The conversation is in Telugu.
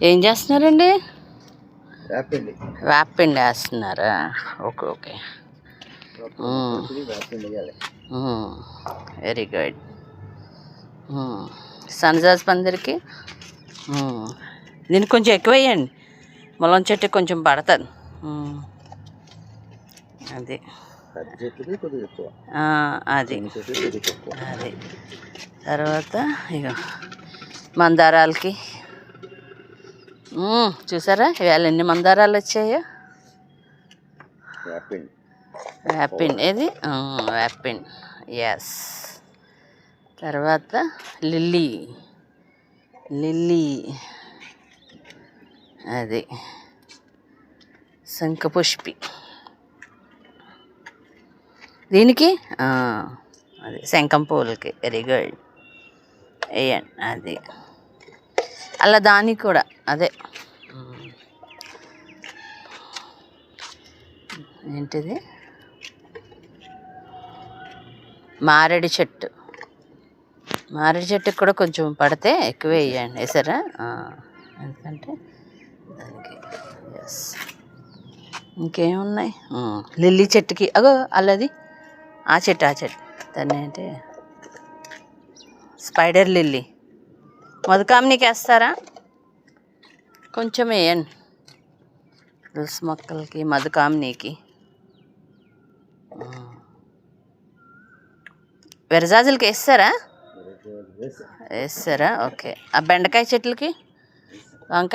ఏం చేస్తున్నారండి? వేపండి. వేపపిండి వేస్తున్నారా? Okay okay. Very good. సన్నజాజి పందిరికి దీనికి కొంచెం ఎక్కువ వేయండి. ములం చెట్టు కొంచెం పడుతుంది. అది అది అది తర్వాత ఇక మందారాలకి చూసారా ఇవాళ ఎన్ని మందారాలు వచ్చాయో. వేపిండి ఏది? వేపిండి. ఎస్. తర్వాత లిల్లీ లిల్లీ అది శంఖపుష్పి దీనికి అది శంఖం పూలకి. Very good. వేయండి. అది అలా దానికి కూడా అదే ఏంటిది మారేడు చెట్టు. మారేడు చెట్టుకి కూడా కొంచెం పడితే ఎక్కువ వేయండి. వేసారా? ఎందుకంటే దానికి ఎస్. ఇంకేమున్నాయి? లిల్లీ చెట్టుకి అగో అల్లది ఆ చెట్టు దాన్ని ఏంటి స్పైడర్ లిల్లీ. మధుకామినికి వేస్తారా? కొంచెం వేయండి. తులసి మొక్కలకి మధుకామినికి. విరజాజులకి వేస్తారా? ఓకే. ఆ బెండకాయ చెట్లకి వంకాయ